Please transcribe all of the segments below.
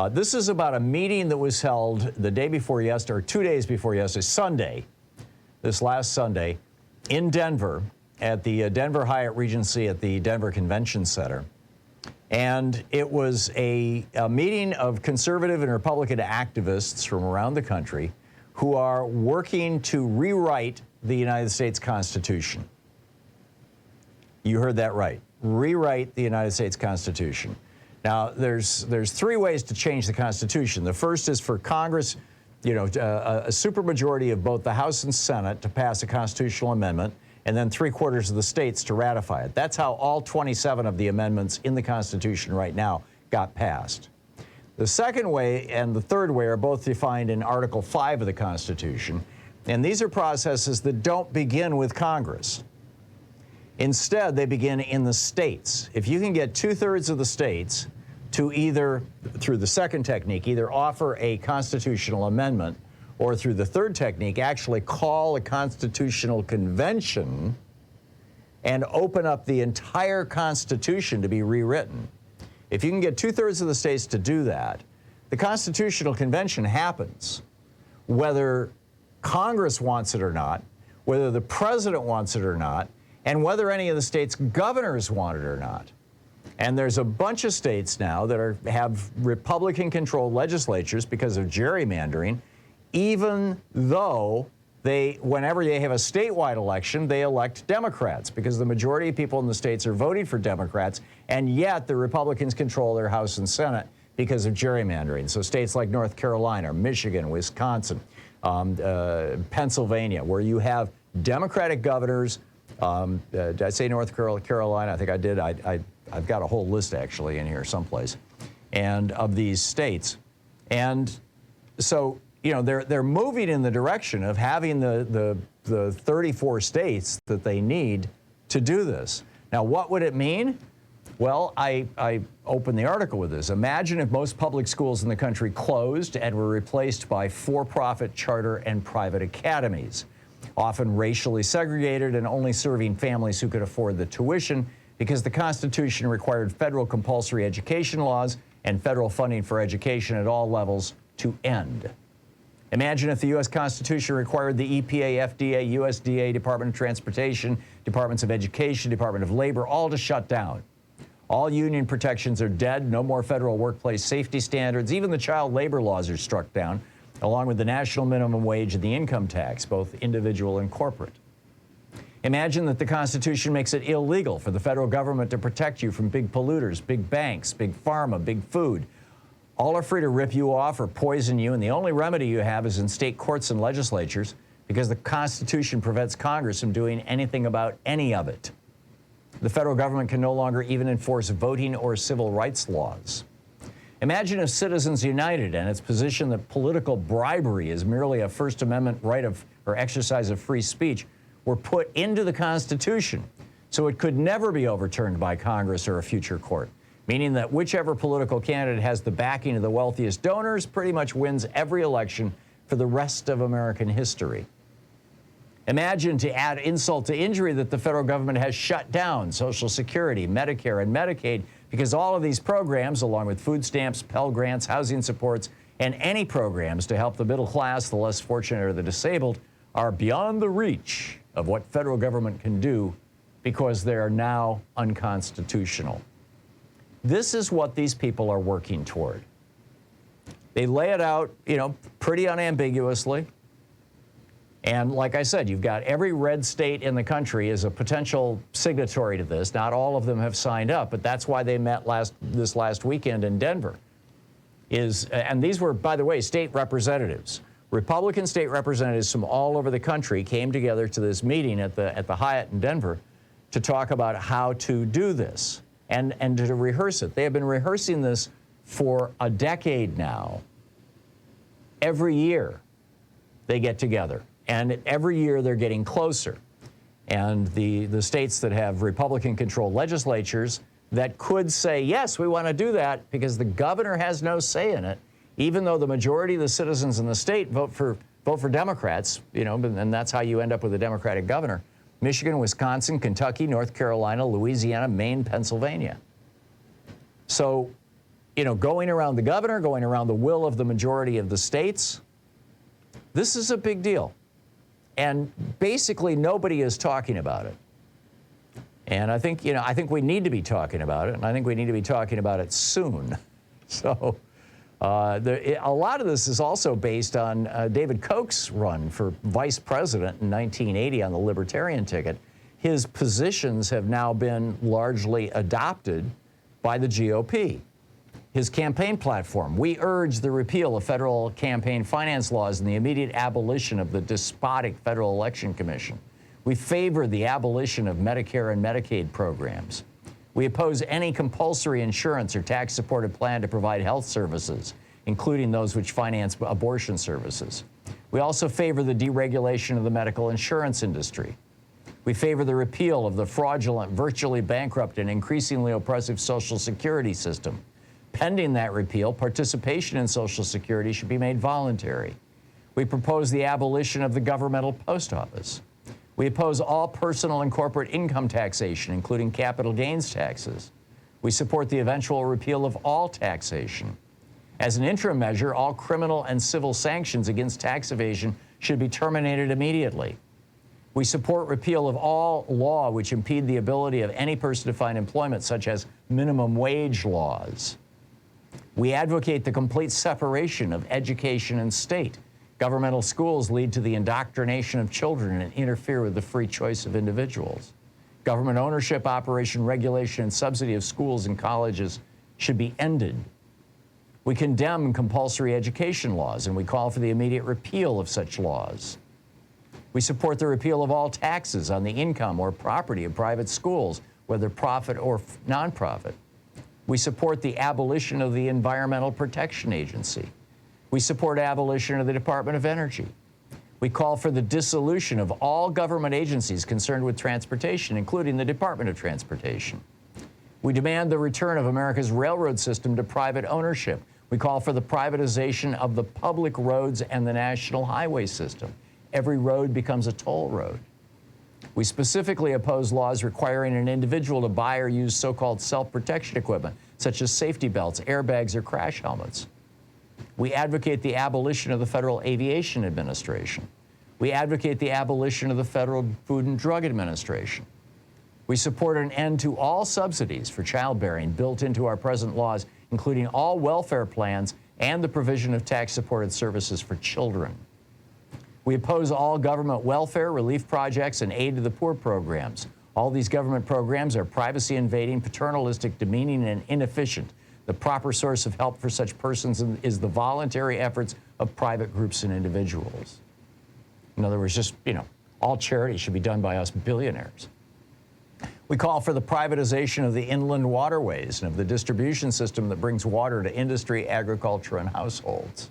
This is about a meeting that was held the day before yesterday, or 2 days before yesterday, Sunday, this last Sunday, in Denver, at the Denver Hyatt Regency at the Denver Convention Center. And it was a meeting of conservative and Republican activists from around the country who are working to rewrite the United States Constitution. You heard that right. Rewrite the United States Constitution. Now, there's three ways to change the Constitution. The first is for Congress, a supermajority of both the House and Senate to pass a constitutional amendment, and then 3/4 of the states to ratify it. That's how all 27 of the amendments in the Constitution right now got passed. The second way and the third way are both defined in Article 5 of the Constitution, and these are processes that don't begin with Congress. Instead, they begin in the states. If you can get 2/3 of the states to either, through the second technique, either offer a constitutional amendment, or through the third technique, actually call a constitutional convention and open up the entire Constitution to be rewritten. If you can get 2/3 of the states to do that, the Constitutional Convention happens, whether Congress wants it or not, whether the president wants it or not, and whether any of the states' governors want it or not. And there's a bunch of states now that have Republican-controlled legislatures because of gerrymandering, even though whenever they have a statewide election, they elect Democrats because the majority of people in the states are voting for Democrats, and yet the Republicans control their House and Senate because of gerrymandering. So states like North Carolina, Michigan, Wisconsin, Pennsylvania, where you have Democratic governors. Did I say North Carolina? I think I did. I've got a whole list actually in here someplace, and of these states. And so, they're moving in the direction of having the 34 states that they need to do this. Now, what would it mean? Well, I opened the article with this. Imagine if most public schools in the country closed and were replaced by for-profit charter and private academies, often racially segregated and only serving families who could afford the tuition because the Constitution required federal compulsory education laws and federal funding for education at all levels to end. Imagine if the U.S. Constitution required the EPA, FDA, USDA, Department of Transportation, Departments of Education, Department of Labor, all to shut down. All union protections are dead, no more federal workplace safety standards, even the child labor laws are struck down, along with the national minimum wage and the income tax, both individual and corporate. Imagine that the Constitution makes it illegal for the federal government to protect you from big polluters, big banks, big pharma, big food. All are free to rip you off or poison you, and the only remedy you have is in state courts and legislatures because the Constitution prevents Congress from doing anything about any of it. The federal government can no longer even enforce voting or civil rights laws. Imagine if Citizens United and its position that political bribery is merely a First Amendment right or exercise of free speech were put into the Constitution so it could never be overturned by Congress or a future court, meaning that whichever political candidate has the backing of the wealthiest donors pretty much wins every election for the rest of American history. Imagine, to add insult to injury, that the federal government has shut down Social Security, Medicare, and Medicaid because all of these programs, along with food stamps, Pell Grants, housing supports, and any programs to help the middle class, the less fortunate, or the disabled, are beyond the reach of what federal government can do because they are now unconstitutional. This is what these people are working toward. They lay it out, pretty unambiguously. And like I said, you've got every red state in the country is a potential signatory to this. Not all of them have signed up, but that's why they met this last weekend in Denver. And these were, by the way, state representatives. Republican state representatives from all over the country came together to this meeting at the Hyatt in Denver to talk about how to do this and to rehearse it. They have been rehearsing this for a decade now. Every year they get together. And every year they're getting closer. And the states that have Republican-controlled legislatures that could say, yes, we want to do that because the governor has no say in it, even though the majority of the citizens in the state vote for Democrats, and that's how you end up with a Democratic governor. Michigan, Wisconsin, Kentucky, North Carolina, Louisiana, Maine, Pennsylvania. So, going around the governor, going around the will of the majority of the states. This is a big deal. And basically nobody is talking about it. And I think, I think we need to be talking about it, and I think we need to be talking about it soon. So a lot of this is also based on David Koch's run for vice president in 1980 on the Libertarian ticket. His positions have now been largely adopted by the GOP. His campaign platform: we urge the repeal of federal campaign finance laws and the immediate abolition of the despotic Federal Election Commission. We favor the abolition of Medicare and Medicaid programs. We oppose any compulsory insurance or tax-supported plan to provide health services, including those which finance abortion services. We also favor the deregulation of the medical insurance industry. We favor the repeal of the fraudulent, virtually bankrupt, and increasingly oppressive Social Security system. Pending that repeal, participation in Social Security should be made voluntary. We propose the abolition of the governmental post office. We oppose all personal and corporate income taxation, including capital gains taxes. We support the eventual repeal of all taxation. As an interim measure, all criminal and civil sanctions against tax evasion should be terminated immediately. We support repeal of all law which impede the ability of any person to find employment, such as minimum wage laws. We advocate the complete separation of education and state. Governmental schools lead to the indoctrination of children and interfere with the free choice of individuals. Government ownership, operation, regulation, and subsidy of schools and colleges should be ended. We condemn compulsory education laws, and we call for the immediate repeal of such laws. We support the repeal of all taxes on the income or property of private schools, whether profit or nonprofit. We support the abolition of the Environmental Protection Agency. We support abolition of the Department of Energy. We call for the dissolution of all government agencies concerned with transportation, including the Department of Transportation. We demand the return of America's railroad system to private ownership. We call for the privatization of the public roads and the national highway system. Every road becomes a toll road. We specifically oppose laws requiring an individual to buy or use so-called self-protection equipment, such as safety belts, airbags, or crash helmets. We advocate the abolition of the Federal Aviation Administration. We advocate the abolition of the Federal Food and Drug Administration. We support an end to all subsidies for childbearing built into our present laws, including all welfare plans and the provision of tax-supported services for children. We oppose all government welfare, relief projects, and aid to the poor programs. All these government programs are privacy-invading, paternalistic, demeaning, and inefficient. The proper source of help for such persons is the voluntary efforts of private groups and individuals. In other words, just, all charity should be done by us billionaires. We call for the privatization of the inland waterways and of the distribution system that brings water to industry, agriculture, and households.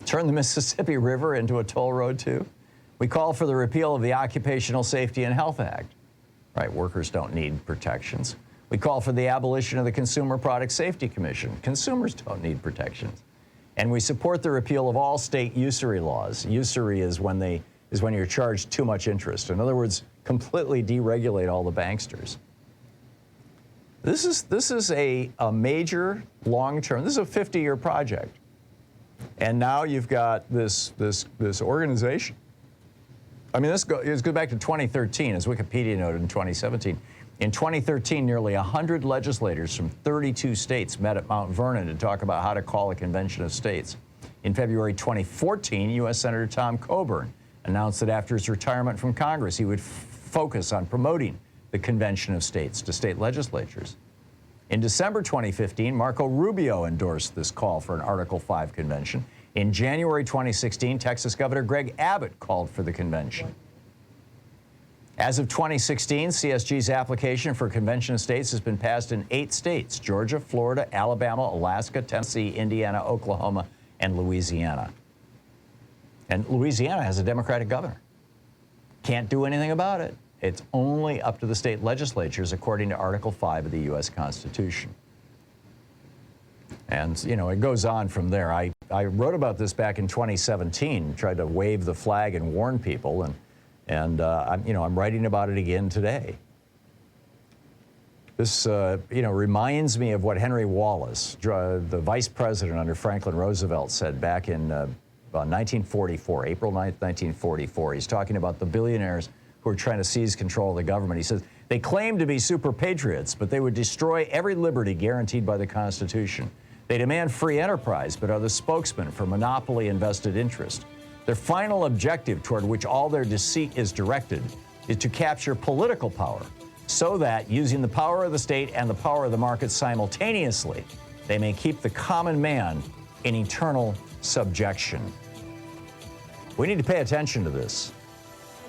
Turn the Mississippi River into a toll road, too. We call for the repeal of the Occupational Safety and Health Act. Right, workers don't need protections. We call for the abolition of the Consumer Product Safety Commission. Consumers don't need protections. And we support the repeal of all state usury laws. Usury is when you're charged too much interest. In other words, completely deregulate all the banksters. This is a major long-term, this is a 50-year project. And now you've got this organization. I mean, this goes back to 2013, as Wikipedia noted in 2017. In 2013, nearly 100 legislators from 32 states met at Mount Vernon to talk about how to call a convention of states. In February 2014, U.S. Senator Tom Coburn announced that after his retirement from Congress, he would focus on promoting the convention of states to state legislatures. In December 2015, Marco Rubio endorsed this call for an Article 5 convention. In January 2016, Texas Governor Greg Abbott called for the convention. As of 2016, CSG's application for convention of states has been passed in 8 states: Georgia, Florida, Alabama, Alaska, Tennessee, Indiana, Oklahoma, and Louisiana. And Louisiana has a Democratic governor. Can't do anything about it. It's only up to the state legislatures, according to Article 5 of the U.S. Constitution. And, it goes on from there. I wrote about this back in 2017, tried to wave the flag and warn people, and I'm writing about it again today. This, reminds me of what Henry Wallace, the vice president under Franklin Roosevelt, said back in 1944, April 9th, 1944. He's talking about the billionaires who are trying to seize control of the government. He says, they claim to be super patriots, but they would destroy every liberty guaranteed by the Constitution. They demand free enterprise, but are the spokesman for monopoly and vested interest. Their final objective, toward which all their deceit is directed, is to capture political power, so that, using the power of the state and the power of the market simultaneously, they may keep the common man in eternal subjection. We need to pay attention to this.